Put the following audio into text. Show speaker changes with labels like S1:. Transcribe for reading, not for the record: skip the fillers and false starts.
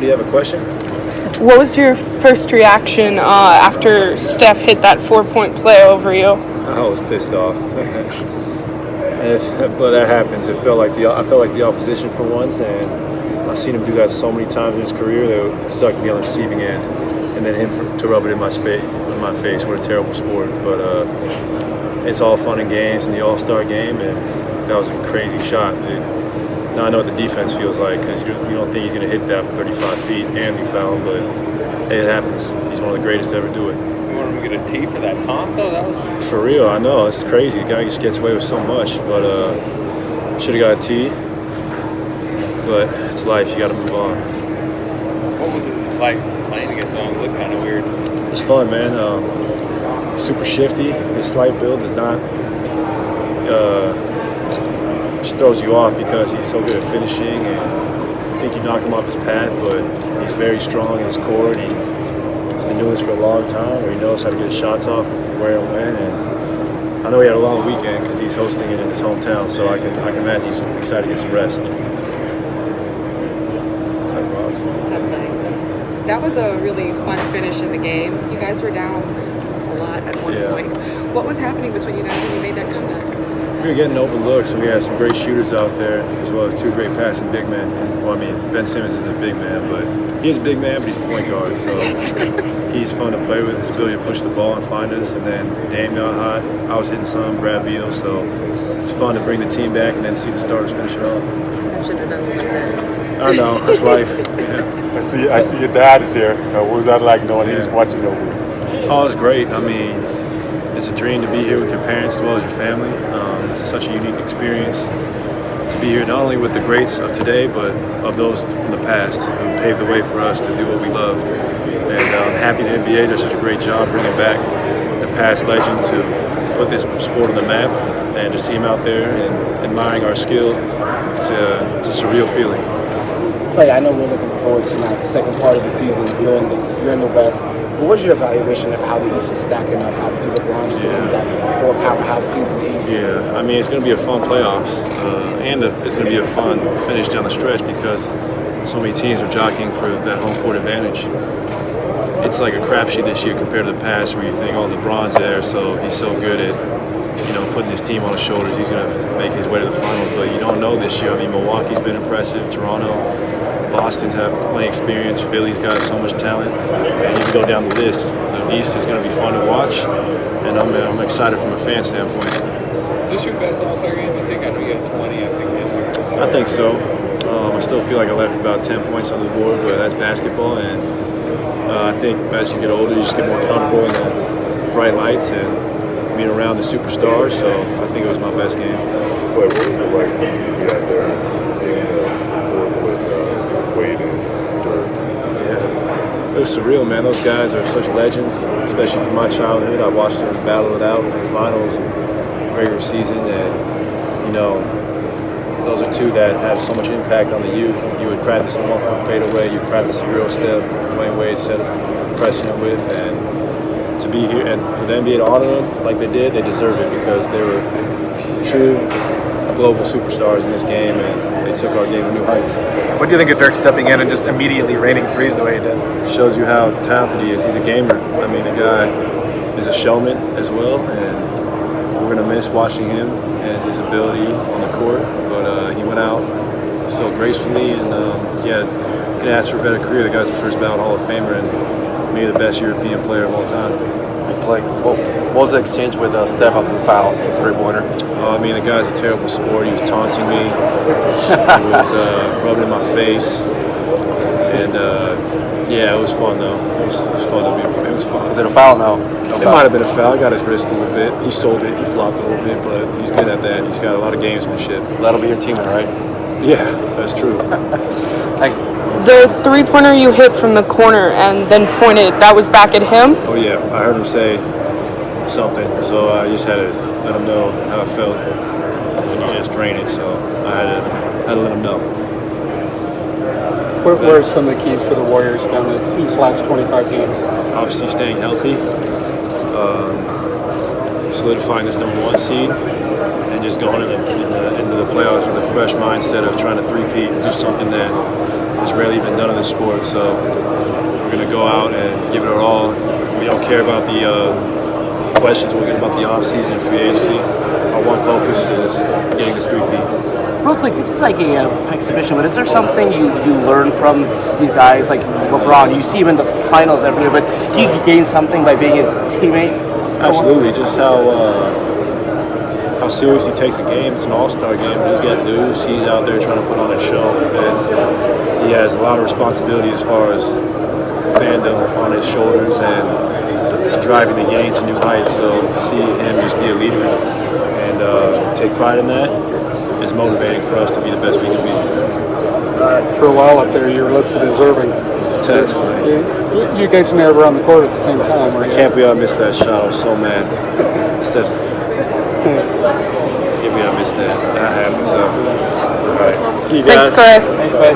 S1: do you have a question?
S2: What was your first reaction after Steph hit that 4-point play over you?
S1: I was pissed off. But that happens. I felt like the opposition for once, and I've seen him do that so many times in his career that it sucked to be on the receiving end. And then him to rub it in my face. What a terrible sport. But it's all fun and games in the All-Star game, and that was a crazy shot. Now I know what the defense feels like because you don't think he's going to hit that from 35 feet and you foul him, but hey, it happens. He's one of the greatest to ever do it.
S3: You want him to get a T for that taunt, though? That was
S1: for real. I know it's crazy. The guy just gets away with so much, but should have got a T. But it's life. You got to move on.
S3: What was it like playing against him? It looked kind of weird.
S1: It's fun, man. Super shifty. His slight build does not. Just throws you off because he's so good at finishing, and I think you knock him off his path, but he's very strong in his core, and he's been doing this for a long time, where he knows how to get his shots off, where and when, and I know he had a long weekend because he's hosting it in his hometown, so I can imagine he's excited to get some rest.
S4: What's up, Mike? That was a really fun finish in the game. You guys were down a lot at one point. What was happening between you guys when you made that comeback?
S1: We were getting open looks, and we had some great shooters out there, as well as two great passing big men. And, well, I mean, Ben Simmons isn't a big man, but he is a big man, but he's a point guard, so he's fun to play with, his ability to push the ball and find us. And then Dame got hot. I was hitting some, Brad Beal, so it's fun to bring the team back and then see the starters finish it off.
S4: That should have done like that.
S1: I know, that's life. Yeah.
S5: I see your dad is here. What was that like knowing he was watching over?
S1: Oh, it's great. I mean, it's a dream to be here with your parents as well as your family. This is such a unique experience to be here not only with the greats of today, but of those from the past who paved the way for us to do what we love. And I'm happy the NBA does such a great job bringing back the past legends who put this sport on the map, and to see them out there and admiring our skill, it's a surreal feeling.
S6: Klay, I know we're looking forward to now the second part of the season. You're in the West. What was your evaluation of how the East is stacking up? Obviously, LeBron's you got 4 powerhouse teams in the East.
S1: Yeah, I mean, it's going to be a fun playoffs, and it's going to be a fun finish down the stretch because so many teams are jockeying for that home court advantage. It's like a crapshoot this year compared to the past, where you think, oh, LeBron's there, so he's so good at putting his team on his shoulders. He's going to make his way to the finals, but you don't know this year. I mean, Milwaukee's been impressive, Toronto. Boston's have plenty of experience. Philly's got so much talent, and you can go down the list. The East is going to be fun to watch, and I'm excited from a fan standpoint.
S3: Is this your best All-Star game? I think I know you had 20.
S1: I think so. I still feel like I left about 10 points on the board, but that's basketball, and I think as you get older, you just get more comfortable in the bright lights and being around the superstars. So I think it was my best game.
S5: What was it like for you to get out there being fourth with Wade and Dirk?
S1: Yeah, it was surreal, man. Those guys are such legends, especially from my childhood. I watched them battle it out in the finals and regular season, and those are two that have so much impact on the youth. You would practice the one-foot fadeaway, you would practice a Euro step, Dwayne Wade set a precedent with, and to be here and for the NBA to honor them like they did, they deserve it because they were true global superstars in this game, and they took our game to new heights.
S7: What do you think of Dirk stepping in and just immediately raining threes the way he did?
S1: Shows you how talented he is. He's a gamer. I mean, the guy is a showman as well, and we're going to miss watching him and his ability on the court, but he went out so gracefully, and can ask for a better career. The guy's a first ballot Hall of Famer and maybe the best European player of all time.
S8: Like, what was the exchange with Steph after the foul, three-pointer?
S1: I mean, the guy's a terrible sport. He was taunting me. He was rubbing in my face. And, it was fun, though. It was fun to be. It was fun.
S8: Was it a foul? No.
S1: It might have been a foul. I got his wrist a little bit. He sold it. He flopped a little bit, but he's good at that. He's got a lot of gamesmanship.
S8: That'll be your teammate, right?
S1: Yeah, that's true.
S2: The three-pointer you hit from the corner and then pointed, that was back at him?
S1: Oh, yeah. I heard him say something, so I just had to let him know how I felt when you just drain it, so I had to let him know.
S6: What are some of the keys for the Warriors down these last 25 games?
S1: Obviously staying healthy, solidifying this #1 seed and just going into the playoffs with a fresh mindset of trying to three-peat and do something that has rarely been done in this sport. So we're going to go out and give it our all. We don't care about the questions we'll get about the offseason, free agency. Our one focus is getting this three-peat.
S9: Real quick, this is like a exhibition, but is there something you learn from these guys like LeBron? You see him in the finals every year, but do you gain something by being his teammate?
S1: Absolutely, just how serious he takes the game. It's an all-star game. He's got dudes. He's out there trying to put on a show, and he has a lot of responsibility as far as fandom on his shoulders and driving the game to new heights. So to see him just be a leader and take pride in that is motivating for us to be the best we can be.
S10: For a while up there, you were listed as Irving.
S1: Tense, man.
S10: You guys never on the court at the same time, right?
S1: I can't believe I missed that shot. I was so mad. Steph. Can't believe I missed that. That happens. All right. See you guys.
S2: Thanks, Klay.
S10: Thanks, bud.